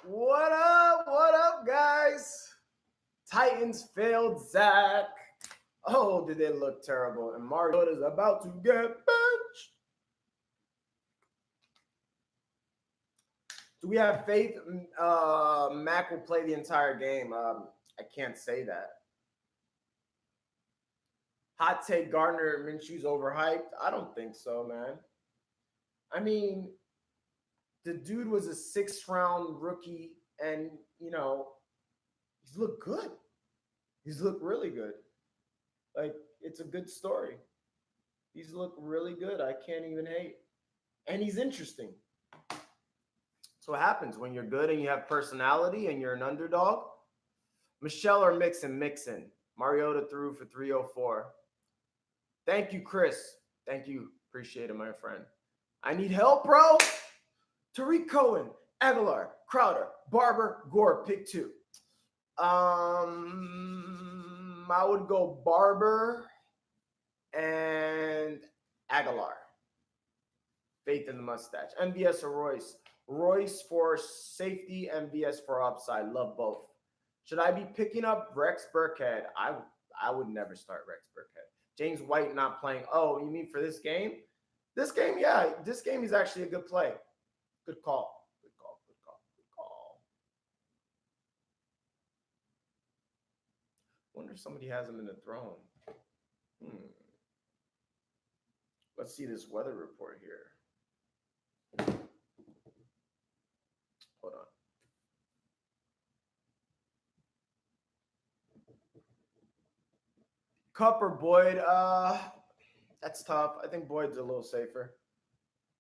What up? What up, guys? Titans failed Zach. Oh, did they look terrible? And Mariota's about to get benched. Do we have faith Mac will play the entire game? I can't say that. Hot take Gardner Minshew's overhyped? I don't think so, man. I mean, the dude was a sixth round rookie, and he's looked good. He's looked really good. Like, it's a good story. He's looked really good. I can't even hate. And he's interesting. So what happens when you're good and you have personality and you're an underdog? Michelle or Mixon? Mixon. Mariota threw for 304. Thank you, Chris. Thank you. Appreciate it, my friend. I need help, bro. Tariq Cohen, Aguilar, Crowder, Barber, Gore, pick two. I would go Barber and Aguilar. Faith in the mustache. MVS or Royce? Royce for safety, MVS for upside. Love both. Should I be picking up Rex Burkhead? I would never start Rex Burkhead. James White not playing. Oh, you mean for this game? This game, yeah. This game is actually a good play. Good call. Good call. Good call. Good call. Wonder if somebody has him in the throne. Let's see this weather report here. Hold on. Cup or Boyd? That's tough. I think Boyd's a little safer.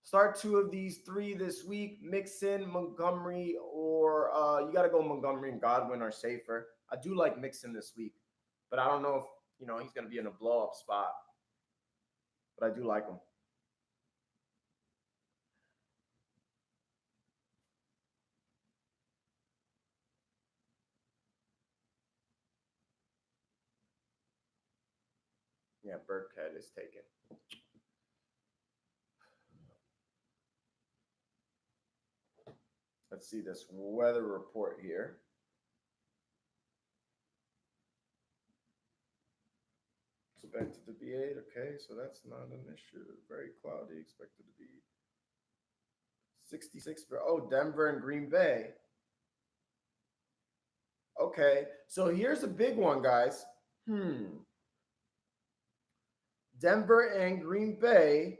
Start two of these three this week. Mixon, Montgomery, or you got to go Montgomery and Godwin are safer. I do like Mixon this week, but I don't know if he's going to be in a blow up spot. But I do like him. Yeah, Burkhead is taken. Let's see this weather report here. Expected to be 8. Okay, so that's not an issue. Very cloudy. Expected to be 66. Oh, Denver and Green Bay. Okay, so here's a big one, guys. Denver and Green Bay,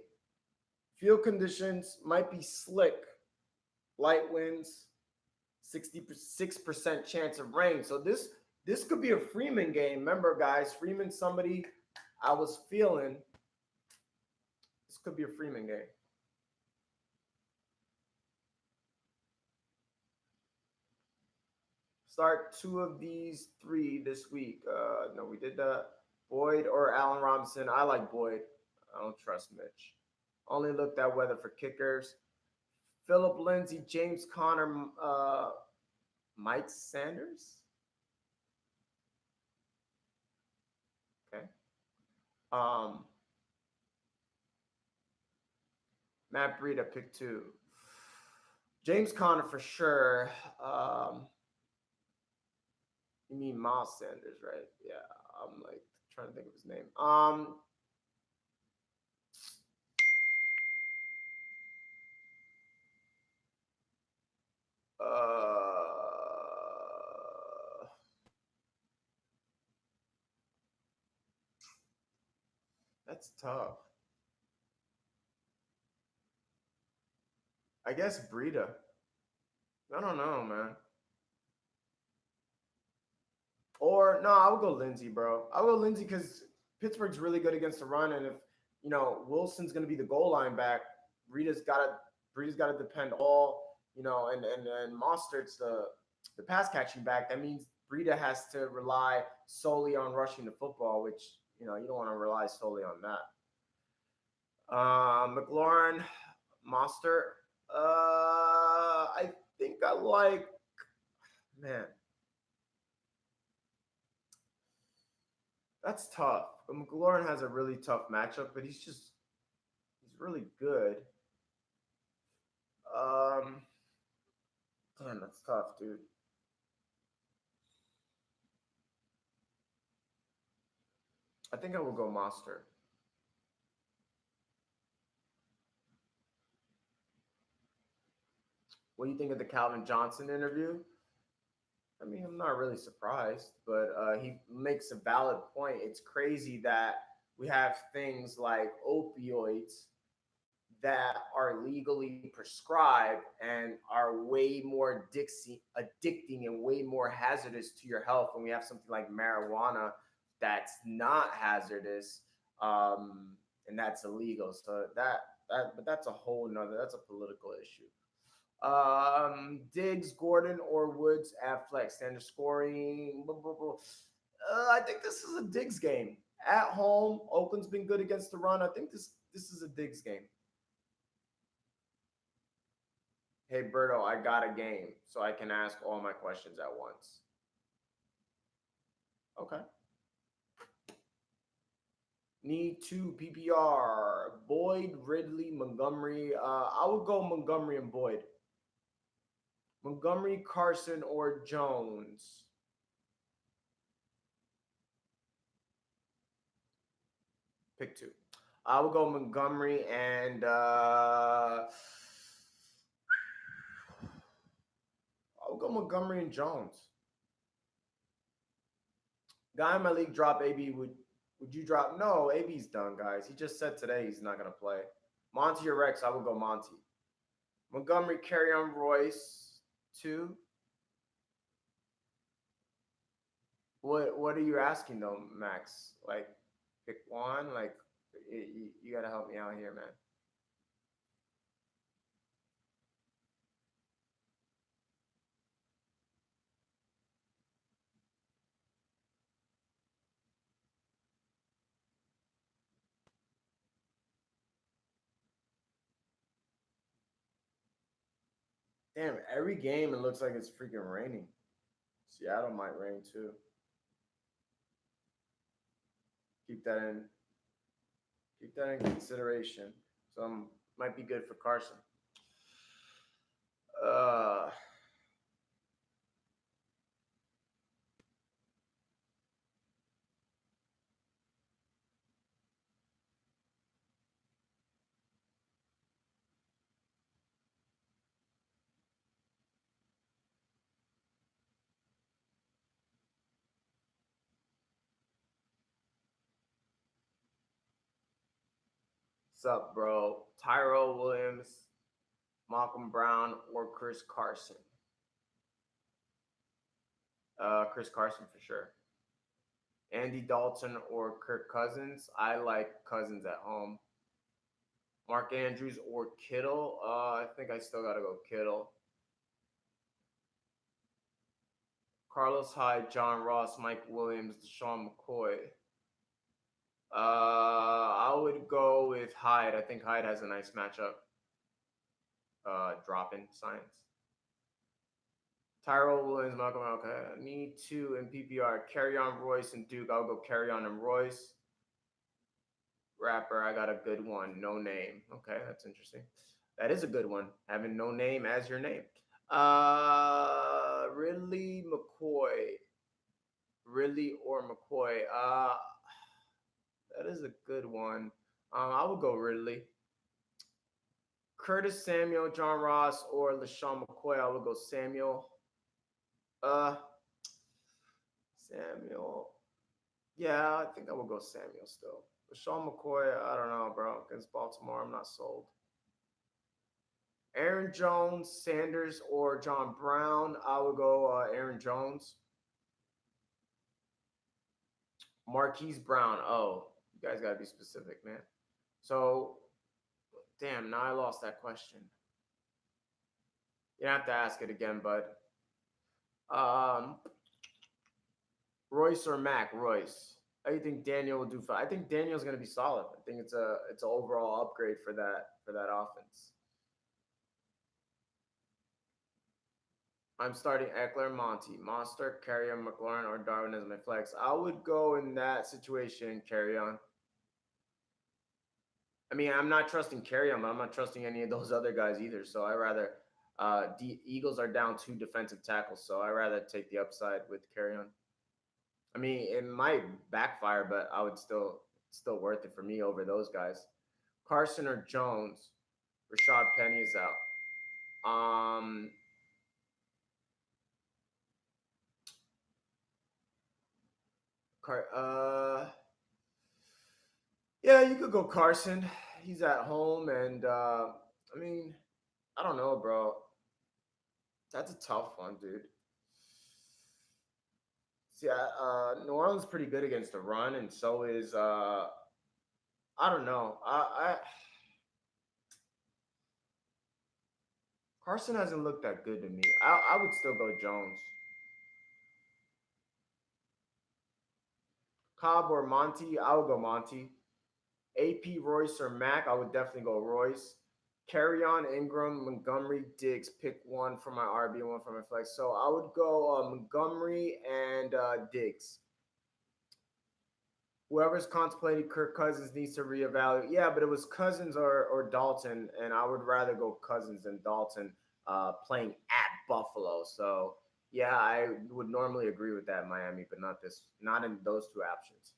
field conditions might be slick. Light winds, 66% chance of rain. So this could be a Freeman game. Remember, guys, Freeman, somebody I was feeling. This could be a Freeman game. Start two of these three this week. No, we did that. Boyd or Allen Robinson. I like Boyd. I don't trust Mitch. Only looked at weather for kickers. Philip Lindsay, James Conner, Mike Sanders. Okay. Matt Breida, pick two. James Conner for sure. You mean Miles Sanders, right? Yeah. I'm like trying to think of his name. That's tough. I guess Breida. I don't know, man. Or no, I would go Lindsey, bro. I would go Lindsey because Pittsburgh's really good against the run, and if Wilson's going to be the goal line back, Breida's got to depend all and Mostert's the pass catching back. That means Breida has to rely solely on rushing the football, which you don't want to rely solely on that. McLaurin, Mostert. I think I like, man. That's tough. McLaurin has a really tough matchup, but he's really good. Man, It's tough, dude. I think I will go Monster. What do you think of the Calvin Johnson interview? I mean, I'm not really surprised, but he makes a valid point. It's crazy that we have things like opioids that are legally prescribed and are way more addicting and way more hazardous to your health. And we have something like marijuana that's not hazardous, and that's illegal. So but that's a whole nother. That's a political issue. Diggs, Gordon, or Woods at flex standard scoring. Blah, blah, blah. I think this is a Diggs game at home. Oakland's been good against the run. I think this is a Diggs game. Hey Berto, I got a game, so I can ask all my questions at once. Okay. Need two PPR. Boyd, Ridley, Montgomery. I would go Montgomery and Boyd. Montgomery, Carson, or Jones. Pick two. I would go Montgomery and I would go Montgomery and Jones. Guy in my league drop AB. Would you drop? No, AB's done, guys. He just said today he's not gonna play. Monty or Rex? I would go Monty. Montgomery, Kerryon, Royce, two. What are you asking though, Max? Like, pick one. Like, you gotta help me out here, man. Damn, every game it looks like it's freaking raining. Seattle might rain too. Keep that in. Keep that in consideration. Some might be good for Carson. Uh, what's up, bro? Tyrell Williams, Malcolm Brown, or Chris Carson? Chris Carson for sure. Andy Dalton or Kirk Cousins? I like Cousins at home. Mark Andrews or Kittle? I think I still gotta go Kittle. Carlos Hyde, John Ross, Mike Williams, Deshaun McCoy. I would go with Hyde. I think Hyde has a nice matchup. Drop-in science. Tyrell Williams, Malcolm. Okay, I need two in PPR. Kerryon, Royce, and Duke. I'll go Kerryon and Royce. Rapper, I got a good one. No name. Okay, that's interesting. That is a good one. Having no name as your name. Ridley McCoy. Ridley or McCoy. That is a good one. I would go Ridley. Curtis Samuel, John Ross, or LaShawn McCoy. I would go Samuel. Uh, Samuel. Yeah, I think I would go Samuel still. LaShawn McCoy, I don't know, bro. Against Baltimore, I'm not sold. Aaron Jones, Sanders, or John Brown. I would go Aaron Jones. Marquise Brown. Oh, you guys got to be specific, man. So, damn, now I lost that question. You have to ask it again, bud. Royce or Mac? Royce. How do you think Daniel will do? I think Daniel's going to be solid. I think it's an overall upgrade for that offense. I'm starting Eckler, Monty, Monster, Kerryon, McLaurin, or Darwin as my flex. I would go in that situation, Kerryon. I mean, I'm not trusting Kerryon, but I'm not trusting any of those other guys either. So I rather The Eagles are down two defensive tackles, so I'd rather take the upside with carry on. I mean, it might backfire, but I would still worth it for me over those guys. Carson or Jones. Rashad Penny is out. Car- uh, yeah, you could go Carson. He's at home, and I mean, I don't know, bro. That's a tough one, dude. See, New Orleans is pretty good against the run, and so is I don't know. Carson hasn't looked that good to me. I would still go Jones. Cobb or Monty, I would go Monty. AP, Royce, or Mac, I would definitely go Royce. Carry on Ingram, Montgomery, Diggs. Pick one for my RB, one for my flex. So I would go Montgomery and Diggs. Whoever's contemplating Kirk Cousins needs to reevaluate. Yeah, but it was Cousins or Dalton, and I would rather go Cousins than Dalton playing at Buffalo. So yeah, I would normally agree with that, Miami, but not in those two options.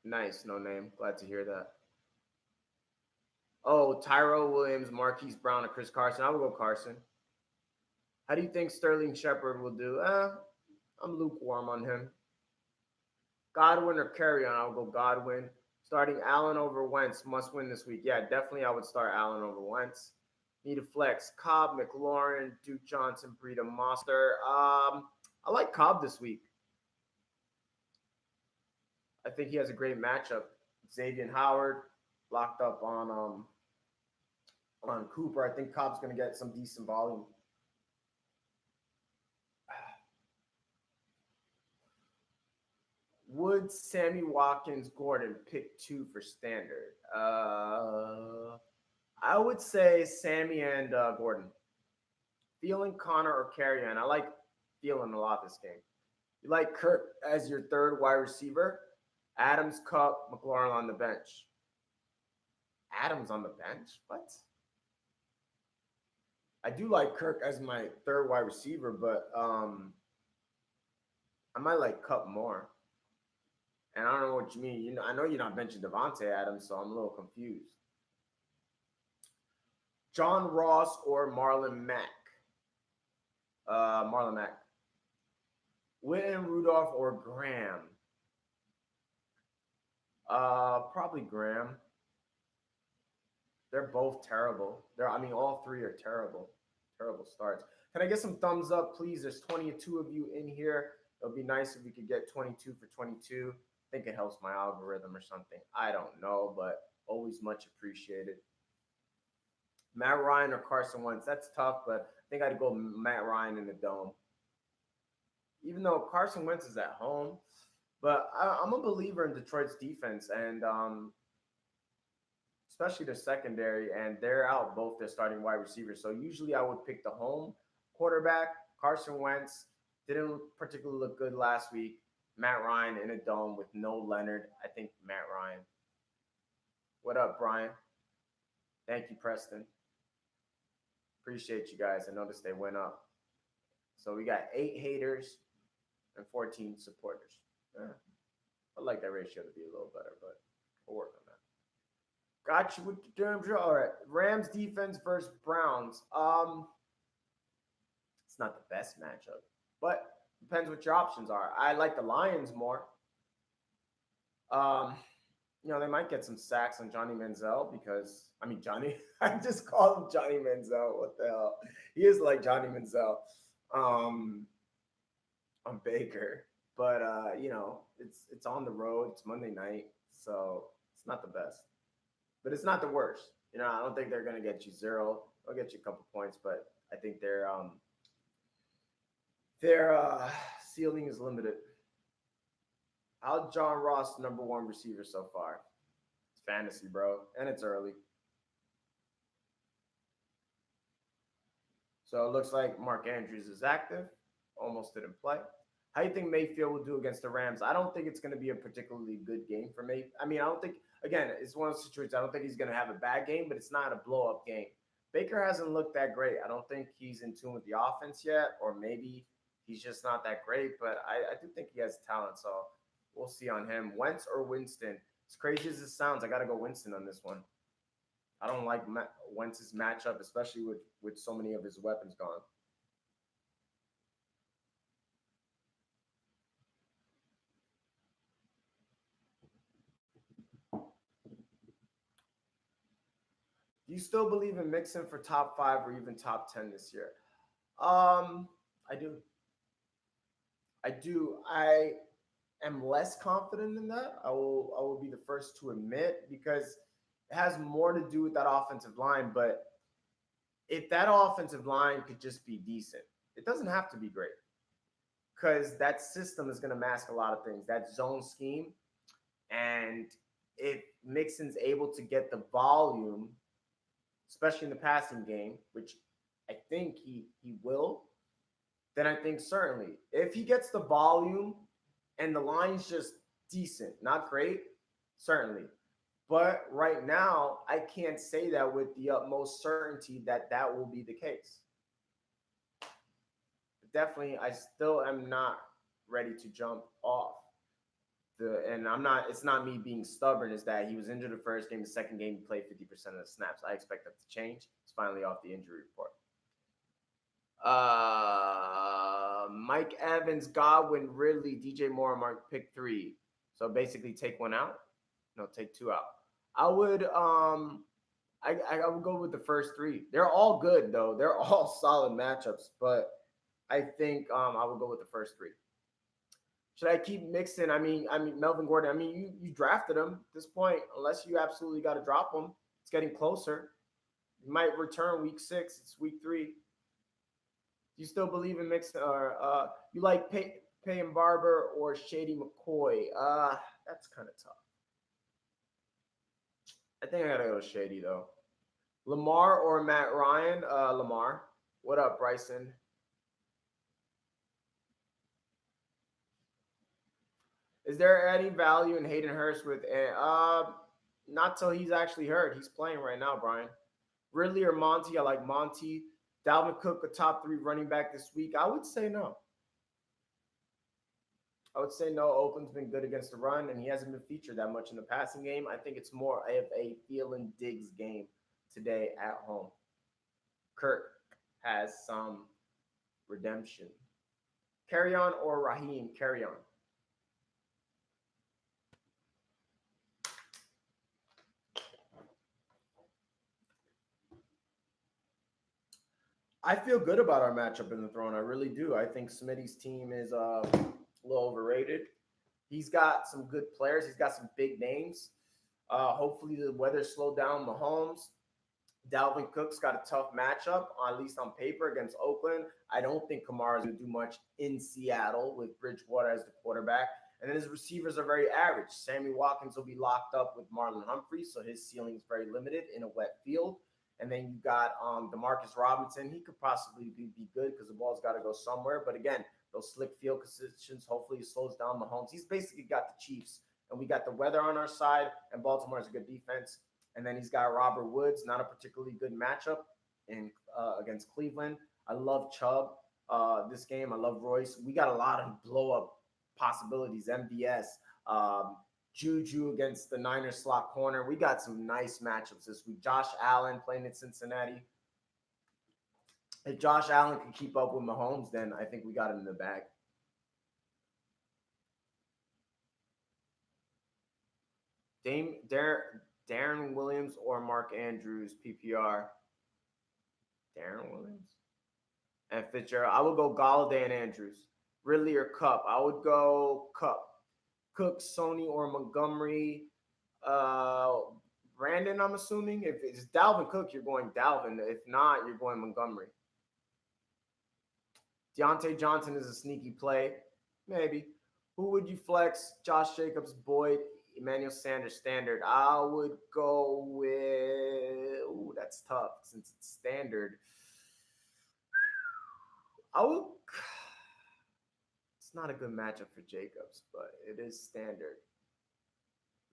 Nice, no name. Glad to hear that. Oh, Tyrell Williams, Marquise Brown, and Chris Carson. I would go Carson. How do you think Sterling Shepard will do? I'm lukewarm on him. Godwin or carry on? I'll go Godwin. Starting Allen over Wentz. Must win this week. Yeah, definitely I would start Allen over Wentz. Need a flex. Cobb, McLaurin, Duke Johnson, Breida Monster. I like Cobb this week. I think he has a great matchup. Xavier Howard locked up on Cooper. I think Cobb's going to get some decent volume. Would Sammy Watkins Gordon pick two for standard? I would say Sammy and Gordon. Thielen, Connor, or Carrion. I like Thielen a lot this game. You like Kirk as your third wide receiver. Adams, Cup, McLaurin on the bench. Adams on the bench? What? I do like Kirk as my third wide receiver, but I might like Cup more. And I don't know what you mean. I know you're not benching Devontae Adams, so I'm a little confused. John Ross or Marlon Mack? Marlon Mack. Witten, Rudolph, or Graham? Probably Graham. They're both terrible. I mean, all three are terrible. Terrible starts. Can I get some thumbs up, please? There's 22 of you in here. It would be nice if we could get 22 for 22. I think it helps my algorithm or something. I don't know, but always much appreciated. Matt Ryan or Carson Wentz? That's tough, but I think I'd go Matt Ryan in the dome. Even though Carson Wentz is at home, but I'm a believer in Detroit's defense, and especially their secondary, and they're out both their starting wide receivers. So usually I would pick the home quarterback. Carson Wentz didn't particularly look good last week. Matt Ryan in a dome with no Leonard. I think Matt Ryan. What up, Brian? Thank you, Preston. Appreciate you guys. I noticed they went up. So we got 8 haters and 14 supporters. Yeah. I'd like that ratio to be a little better, but we'll work on that. Got you with the damn show. All right. Rams defense versus Browns. It's not the best matchup, but depends what your options are. I like the Lions more. Um, they might get some sacks on Johnny Manziel because Johnny. I just called him Johnny Manziel. What the hell? He is like Johnny Manziel. Um, on Baker, but it's on the road. It's Monday night, so it's not the best, but it's not the worst. I don't think they're gonna get you zero. They'll get you a couple points, but I think their ceiling is limited. How John Ross number one receiver so far? It's fantasy, bro, and it's early. So it looks like Mark Andrews is active. Almost didn't play. How do you think Mayfield will do against the Rams? I don't think it's going to be a particularly good game for May. I mean, I don't think. Again, it's one of those situations. I don't think he's going to have a bad game, but it's not a blow up game. Baker hasn't looked that great. I don't think he's in tune with the offense yet, or maybe he's just not that great. But I do think he has talent, so we'll see on him. Wentz or Winston? As crazy as it sounds, I got to go Winston on this one. I don't like Wentz's matchup, especially with so many of his weapons gone. Do you still believe in Mixon for top five or even top 10 this year? I do. I do. I am less confident in that. I will be the first to admit because it has more to do with that offensive line. But if that offensive line could just be decent, it doesn't have to be great because that system is going to mask a lot of things. That zone scheme, and if Mixon's able to get the volume, especially in the passing game, which I think he will, then I think certainly if he gets the volume and the line's just decent, not great, certainly. But right now, I can't say that with the utmost certainty that that will be the case. Definitely, I still am not ready to jump off and I'm not. It's not me being stubborn. Is that he was injured the first game, the second game he played 50% of the snaps. I expect that to change. It's finally off the injury report. Mike Evans, Godwin, Ridley, DJ Moore, Mark pick three. So basically, take one out. No, take two out. I would I would go with the first three. They're all good though. They're all solid matchups, but I think I would go with the first three. Should I keep Mixon? I mean Melvin Gordon. I mean you drafted him at this point, unless you absolutely got to drop him. It's getting closer. You might return week 6. It's week 3. Do you still believe in Mixon, or you like Payne Barber or Shady McCoy? That's kind of tough. I think I gotta go Shady though. Lamar or Matt Ryan? Lamar. What up, Bryson? Is there any value in Hayden Hurst with? Not till he's actually hurt. He's playing right now, Brian. Ridley or Monty? I like Monty. Dalvin Cook, a top 3 running back this week? I would say no. I would say no. Oakland's been good against the run, and he hasn't been featured that much in the passing game. I think it's more of a Thielen Diggs game today at home. Kirk has some redemption. Carry on or Raheem? Carry on. I feel good about our matchup in the throne. I really do. I think Smitty's team is a little overrated. He's got some good players. He's got some big names. Hopefully the weather slowed down Mahomes. Dalvin Cook's got a tough matchup, at least on paper, against Oakland. I don't think Kamara's going to do much in Seattle with Bridgewater as the quarterback. And then his receivers are very average. Sammy Watkins will be locked up with Marlon Humphrey, so his ceiling is very limited in a wet field. And then you got Demarcus Robinson. He could possibly be good because the ball's got to go somewhere. But again, those slick field positions, hopefully it slows down Mahomes. He's basically got the Chiefs, and we got the weather on our side, and Baltimore has a good defense. And then he's got Robert Woods, not a particularly good matchup in against Cleveland. I love Chubb this game. I love Royce. We got a lot of blow up possibilities. MVS, Juju against the Niners slot corner. We got some nice matchups this week. Josh Allen playing in Cincinnati. If Josh Allen can keep up with Mahomes, then I think we got him in the bag. Darren Williams or Mark Andrews, PPR. Darren Williams and Fitzgerald. I would go Galladay and Andrews. Ridley or Cup. I would go Cup. Cook, Sony, or Montgomery. Uh, Brandon, I'm assuming. If it's Dalvin Cook, you're going Dalvin. If not, you're going Montgomery. Deontay Johnson is a sneaky play. Maybe. Who would you flex? Josh Jacobs, Boyd, Emmanuel Sanders, standard. I would go with. Ooh, that's tough since it's standard. I would. It's not a good matchup for Jacobs, but it is standard.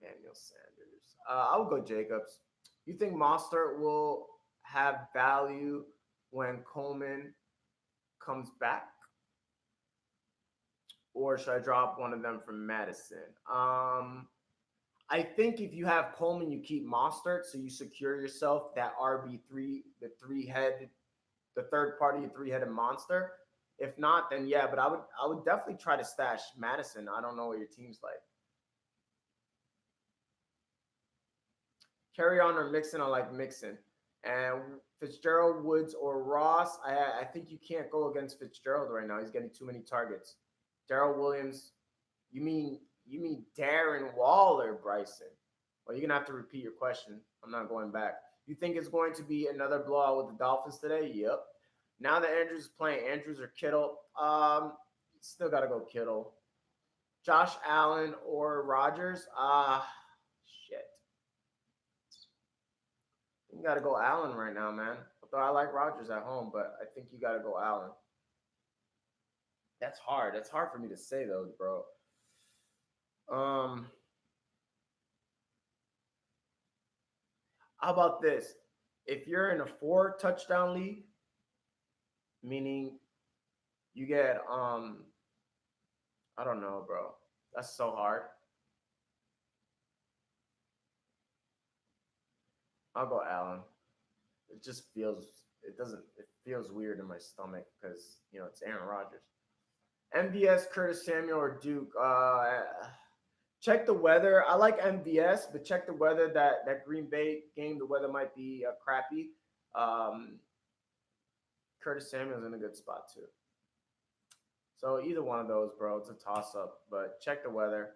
Manuel Sanders. I would go Jacobs. You think Mostert will have value when Coleman comes back, or should I drop one of them from Madison? I think if you have Coleman, you keep Mostert, so you secure yourself that RB3, the third party three-headed monster. If not, then yeah, but I would definitely try to stash Madison. I don't know what your team's like. Carry on or Mixon, I like Mixon. And Fitzgerald, Woods, or Ross, I think you can't go against Fitzgerald right now. He's getting too many targets. Darrell Williams, you mean Darren Waller, Bryson? Well, you're gonna have to repeat your question. I'm not going back. You think it's going to be another blowout with the Dolphins today? Yep. Now that Andrews is playing, Andrews or Kittle, still gotta go Kittle. Josh Allen or Rogers? Shit. You got to go Allen right now, man. Although I like Rodgers at home, but I think you got to go Allen. That's hard. That's hard for me to say though, bro. Um, how about this? If you're in a 4 touchdown league, meaning you get I don't know, bro. That's so hard. I'll go Allen. It just feels weird in my stomach because it's Aaron Rodgers. MVS, Curtis Samuel, or Duke. Check the weather. I like MVS, but check the weather. That Green Bay game, the weather might be crappy. Um, Curtis Samuel's in a good spot too. So either one of those, bro, it's a toss up. But check the weather.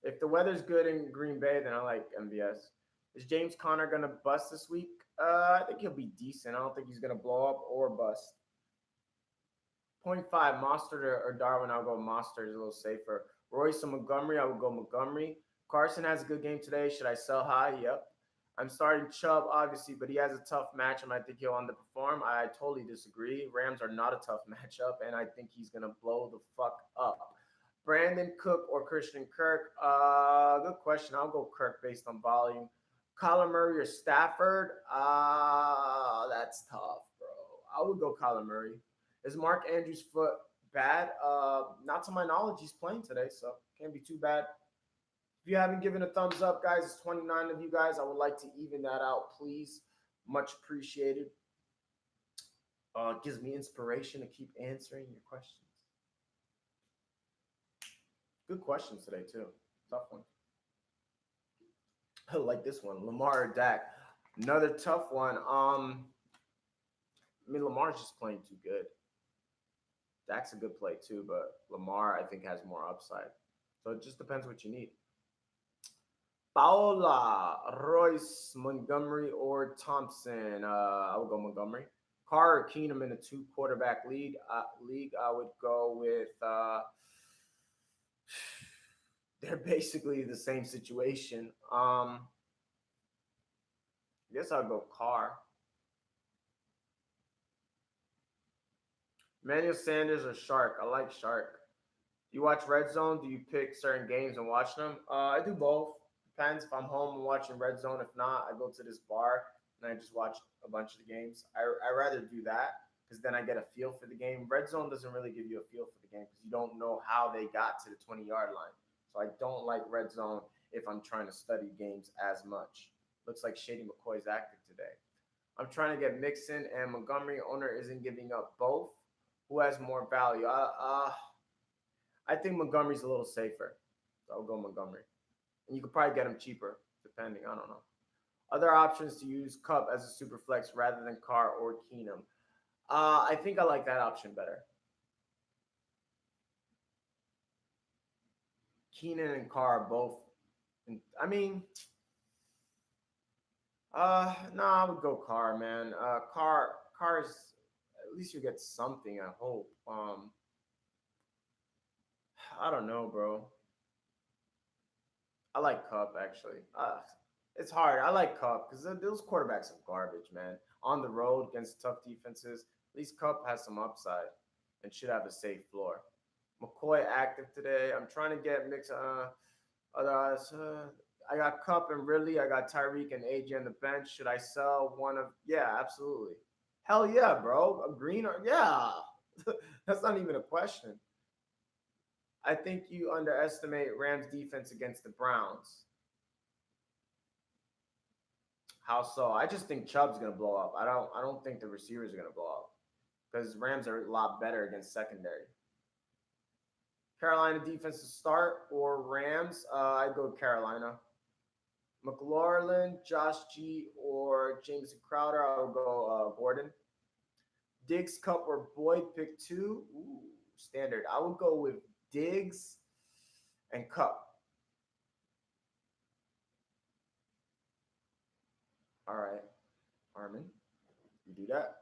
If the weather's good in Green Bay, then I like MVS. Is James Conner gonna bust this week? I think he'll be decent. I don't think he's gonna blow up or bust. Point 0.5, Mostert or Darwin, I'll go Mostert. Is a little safer. Royce and Montgomery, I would go Montgomery. Carson has a good game today. Should I sell high? Yep. I'm starting Chubb, obviously, but he has a tough matchup. I think he'll underperform. I totally disagree. Rams are not a tough matchup, and I think he's going to blow the fuck up. Brandon Cook or Christian Kirk? Good question. I'll go Kirk based on volume. Kyler Murray or Stafford? That's tough, bro. I would go Kyler Murray. Is Mark Andrews' foot bad? Not to my knowledge, he's playing today, so can't be too bad. If you haven't given a thumbs up, guys, it's 29 of you guys. I would like to even that out, please. Much appreciated. It gives me inspiration to keep answering your questions. Good questions today, too. Tough one. I like this one. Lamar or Dak. Another tough one. Lamar's just playing too good. Dak's a good play too, but Lamar, I think, has more upside. So it just depends what you need. Paola, Royce, Montgomery, or Thompson. I would go Montgomery. Carr or Keenum in a 2 quarterback league. I would go with. They're basically the same situation. I guess I'll go Carr. Emmanuel Sanders or Shark? I like Shark. Do you watch Red Zone? Do you pick certain games and watch them? I do both. Depends if I'm home and watching Red Zone. If not, I go to this bar and I just watch a bunch of the games. I rather do that because then I get a feel for the game. Red Zone doesn't really give you a feel for the game because you don't know how they got to the 20-yard line. So I don't like Red Zone if I'm trying to study games as much. Looks like Shady McCoy's active today. I'm trying to get Mixon and Montgomery. Owner isn't giving up both. Who has more value? I think Montgomery's a little safer. So I'll go Montgomery. And you could probably get him cheaper, depending. I don't know. Other options to use Kupp as a super flex rather than Carr or Keenum. I think I like that option better. Keenan and Carr are both. I mean, no, I would go Carr, man. Carr's at least you get something. I hope. I don't know, bro. I like Kupp actually. It's hard. I like Kupp because those quarterbacks are garbage, man. On the road against tough defenses, at least Kupp has some upside and should have a safe floor. McCoy active today. I'm trying to get mix. Otherwise, I got Cup and Ridley. I got Tyreek and AJ on the bench. Should I sell one of? Yeah, absolutely. Hell yeah, bro. A green or yeah. That's not even a question. I think you underestimate Rams defense against the Browns. How so? I just think Chubb's gonna blow up. I don't think the receivers are gonna blow up because Rams are a lot better against secondary. Carolina defense to start or Rams? I'd go Carolina. McLaurin, Josh G, or Jameson Crowder. I would go Gordon. Diggs, Cup, or Boyd. Pick two. Ooh, standard. I would go with Diggs and Cup. All right, Armin, you do that.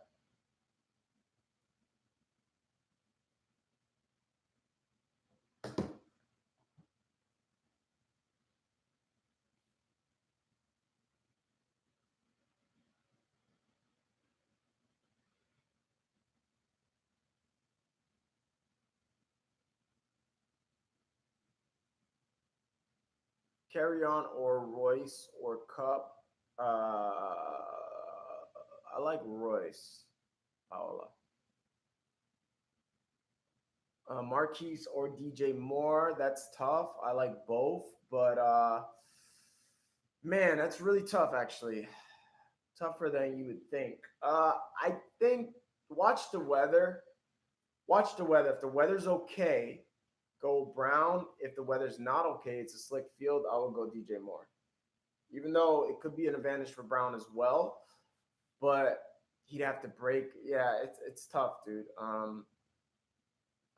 Carry on or Royce or Cup. I like Royce. Paola. Marquise or DJ Moore. That's tough. I like both, but man, that's really tough. Actually, tougher than you would think. I think watch the weather. Watch the weather. If the weather's okay, go Brown. If the weather's not okay, it's a slick field. I will go DJ Moore. Even though it could be an advantage for Brown as well, but he'd have to break. Yeah, it's tough, dude.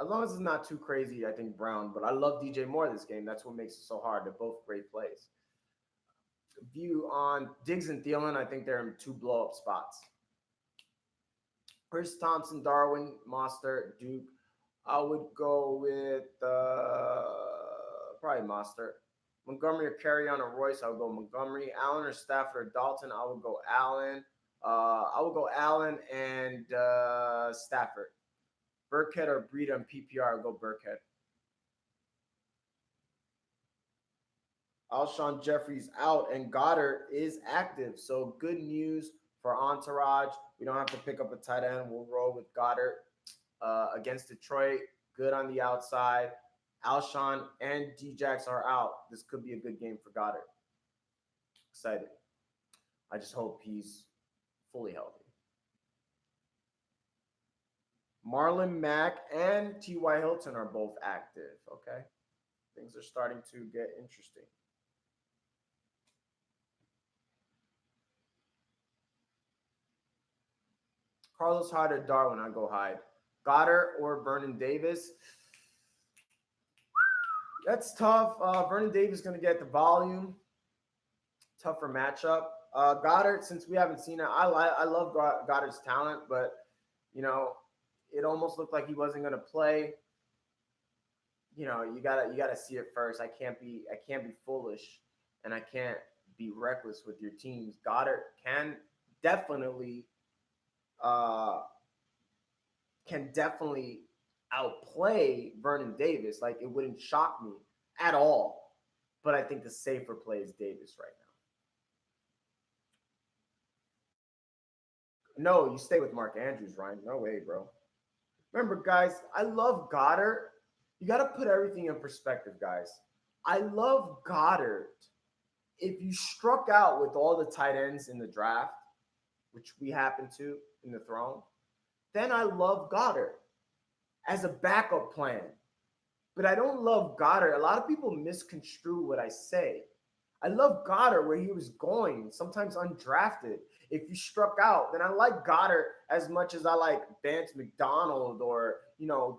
As long as it's not too crazy, I think Brown. But I love DJ Moore this game. That's what makes it so hard. They're both great plays. View on Diggs and Thielen, I think they're in two blow up spots. Chris Thompson, Darwin, Mostert, Duke. I would go with probably Mostert. Montgomery or Carry on or Royce, I would go Montgomery. Allen or Stafford or Dalton, I would go Allen. I would go Allen and Stafford. Burkhead or Breida and PPR, I would go Burkhead. Alshon Jeffrey's out and Goddard is active. So good news for Entourage. We don't have to pick up a tight end. We'll roll with Goddard against Detroit. Good on the outside. Alshon and Djax are out. This could be a good game for Goddard. Excited. I just hope he's fully healthy. Marlon Mack and T.Y. Hilton are both active. Okay. Things are starting to get interesting. Carlos Hyde or Darwin, I go Hyde. Goddard or Vernon Davis. That's tough. Vernon Davis is going to get the volume. Tougher matchup. Goddard, since we haven't seen it, I love Goddard's talent, but you know, it almost looked like he wasn't going to play. You know, you gotta see it first. I can't be foolish, and I can't be reckless with your teams. Goddard definitely uh, can definitely outplay Vernon Davis. Like it wouldn't shock me at all. But I think the safer play is Davis right now. No, you stay with Mark Andrews, Ryan. No way, bro. Remember, guys, I love Goddard. You got to put everything in perspective, guys. I love Goddard. If you struck out with all the tight ends in the draft, which we happen to in the throne, then I love Goddard as a backup plan. But I don't love Goddard. A lot of people misconstrue what I say. I love Goddard where he was going, sometimes undrafted. If you struck out, then I like Goddard as much as I like Vance McDonald or,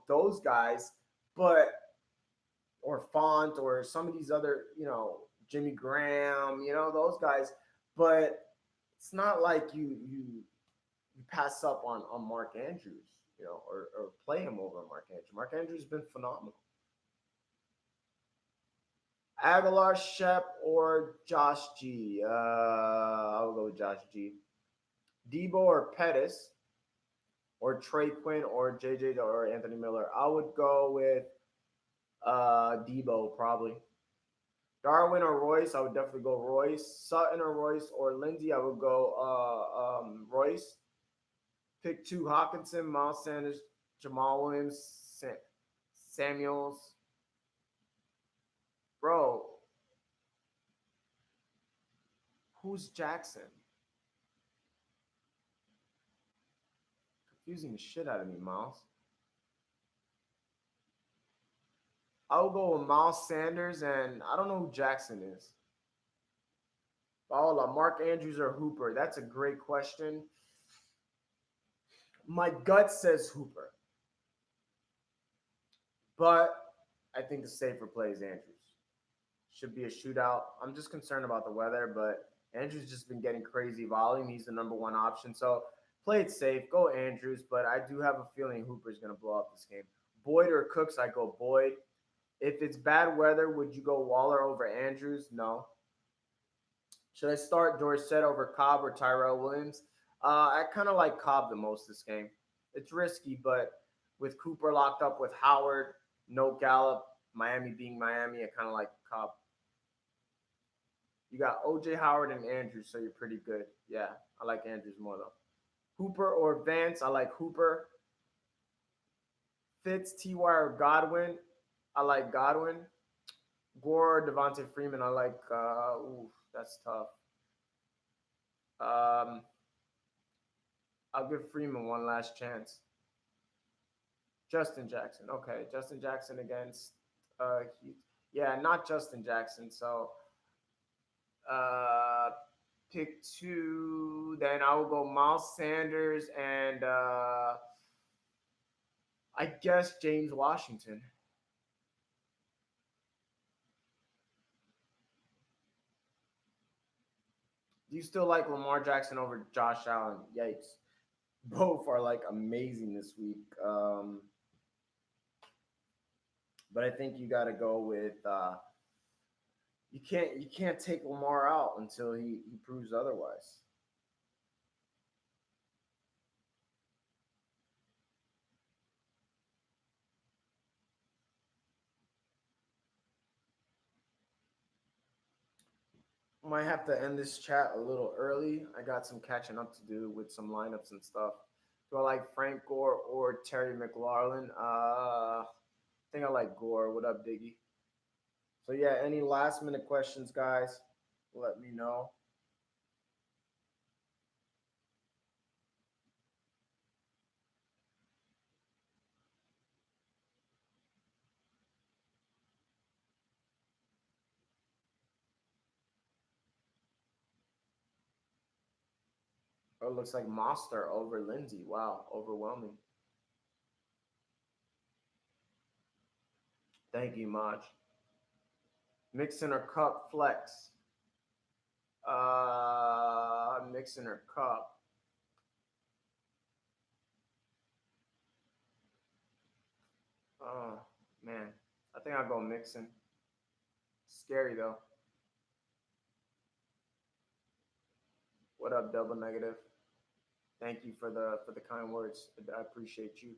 those guys, but or Font or some of these other, Jimmy Graham, those guys. But it's not like you pass up on Mark Andrews, or play him over Mark Andrews. Mark Andrews has been phenomenal. Aguilar, Shep, or Josh G. I'll go with Josh G. Debo or Pettis, or Trey Quinn, or JJ, or Anthony Miller. I would go with Debo probably. Darwin or Royce, I would definitely go Royce. Sutton or Royce or Lindsey, I would go Royce. Pick two: Hawkinson, Miles Sanders, Jamal Williams, Samuels. Bro, who's Jackson? Confusing the shit out of me, Miles. I will go with Miles Sanders, and I don't know who Jackson is. Oh, Mark Andrews or Hooper? That's a great question. My gut says Hooper, but I think the safer play is Andrews. Should be a shootout. I'm just concerned about the weather, but Andrews just been getting crazy volume. He's the number one option. So play it safe. Go Andrews, but I do have a feeling Hooper's going to blow up this game. Boyd or Cooks, I go Boyd. If it's bad weather, would you go Waller over Andrews? No. Should I start Dorsett over Cobb or Tyrell Williams? I kind of like Cobb the most this game. It's risky, but with Cooper locked up with Howard, no Gallup, Miami being Miami, I kind of like Cobb. You got OJ Howard and Andrews, so you're pretty good. Yeah, I like Andrews more though. Hooper or Vance, I like Hooper. Fitz, Ty or Godwin, I like Godwin. Gore, Devontae Freeman, I like. That's tough. Um, I'll give Freeman one last chance. Justin Jackson, okay. Justin Jackson against. Yeah, not Justin Jackson. So uh, pick two. Then I will go Miles Sanders and I guess James Washington. Do you still like Lamar Jackson over Josh Allen? Yikes. Both are like amazing this week. But I think you got to go with you can't take Lamar out until he proves otherwise. Might have to end this chat a little early. I got some catching up to do with some lineups and stuff. Do I like Frank Gore or Terry McLaurin? I think I like Gore. What up, Diggy? So yeah, any last minute questions, guys? Let me know. Oh, it looks like Monster over Lindsay. Wow, overwhelming. Thank you, Maj. Mixon or Cup flex? Mixon or Cup? Oh man, I think I'll go Mixon. Scary though. What up, double negative? Thank you for the kind words. I appreciate you.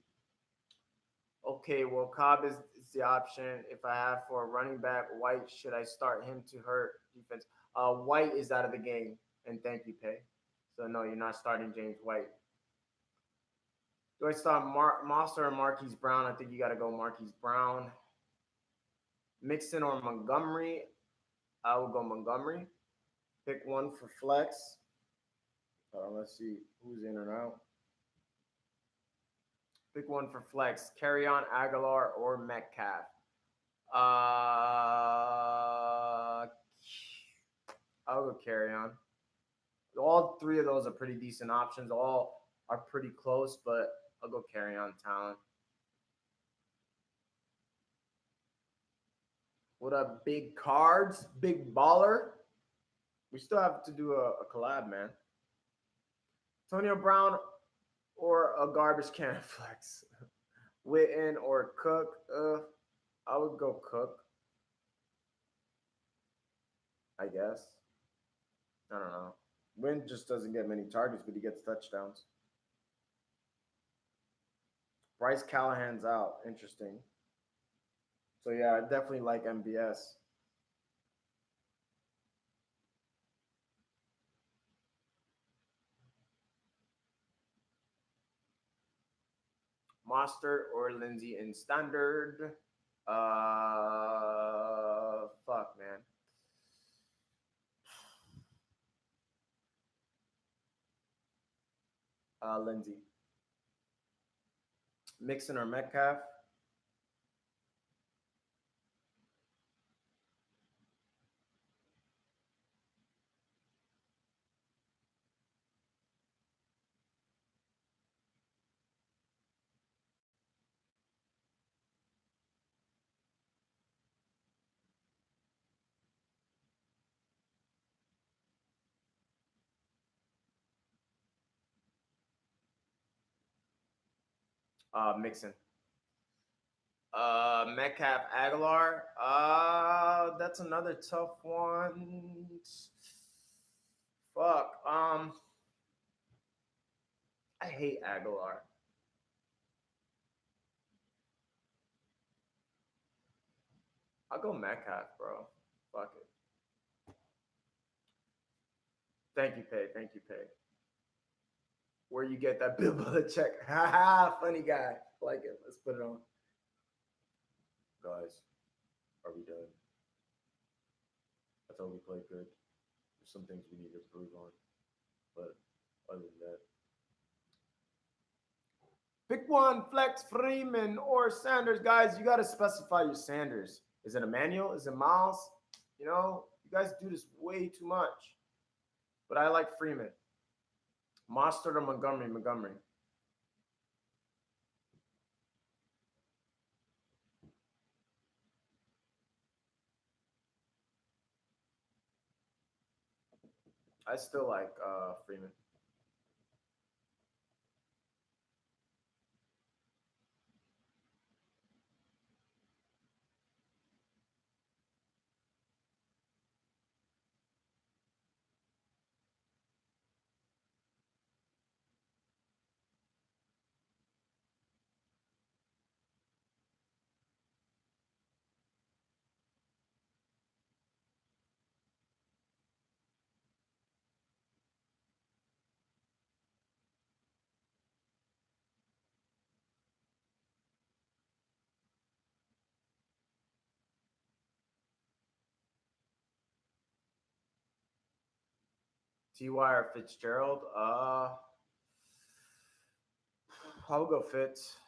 Okay, well, Cobb is the option. If I have for a running back, White, should I start him to hurt defense? White is out of the game, and thank you, Pay. So no, you're not starting James White. Do I start Monster or Marquise Brown? I think you got to go Marquise Brown. Mixon or Montgomery? I will go Montgomery. Pick one for flex. Let's see who's in and out. Pick one for flex. Carry on Aguilar or Metcalf. I'll go carry on. All three of those are pretty decent options. All are pretty close, but I'll go carry on talent. What up, big cards, big baller? We still have to do a collab, man. Antonio Brown or a garbage can flex. Witten or Cook. I would go Cook. I guess. I don't know. Wynn just doesn't get many targets, but he gets touchdowns. Bryce Callahan's out. Interesting. So yeah, I definitely like MBS. Mostert or Lindsay in standard. Fuck, man. Lindsay. Mixon or Metcalf. Mixon. Metcalf Aguilar. That's another tough one. Fuck. I hate Aguilar. I'll go Metcalf, bro. Fuck it. Thank you, Pay. Thank you, Pay. Where you get that Bill Belichick? Ha ha! Funny guy. Like it. Let's put it on. Guys, are we done? I thought we played good. There's some things we need to improve on, but other than that, pick one: Flex, Freeman, or Sanders. Guys, you got to specify your Sanders. Is it Emmanuel? Is it Miles? You know, you guys do this way too much. But I like Freeman. Mostert or Montgomery? Montgomery. I still like Freeman. Ty or Fitzgerald? I'll go Fitz.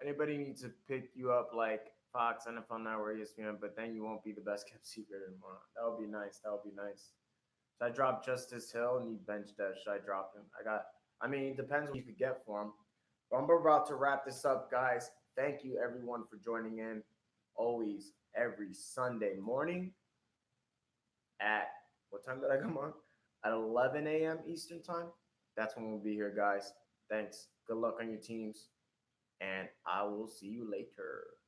Anybody needs to pick you up like Fox, NFL Network, ESPN, but then you won't be the best kept secret anymore. That would be nice. That would be nice. Should I drop Justice Hill and need bench that? Should I drop him? I mean, it depends what you could get for him. But I'm about to wrap this up, guys. Thank you, everyone, for joining in. Always, every Sunday morning at what time did I come on? At 11 a.m. Eastern Time. That's when we'll be here, guys. Thanks. Good luck on your teams, and I will see you later.